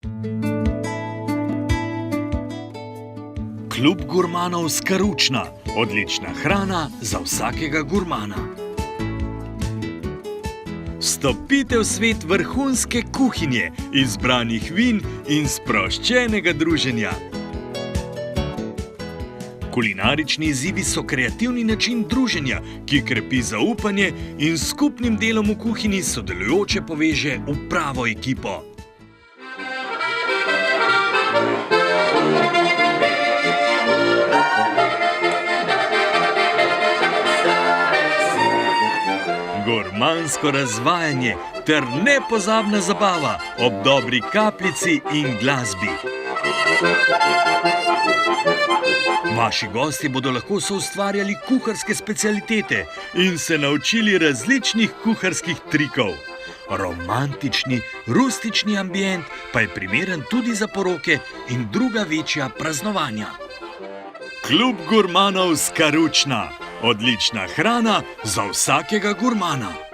Klub gurmanov Skaručna. Odlična hrana za vsakega gurmana. Stopite v svet vrhunske kuhinje, izbranih vin in sproščenega druženja. Kulinarični izzivi so kreativni način druženja, ki krepi zaupanje in s skupnim delom v kuhinji sodelujoče poveže v pravo ekipo. Gurmansko razvajanje ter nepozabna zabava ob dobri kapljici in glasbi. Vaši gostje bodo lahko soustvarjali kuharske specialitete in se naučili različnih kuharskih trikov. Romantični, rustični ambient pa je primeren tudi za poroke in druga večja praznovanja. Klub gurmanov Skaručna. Odlična hrana za vsakega gurmana.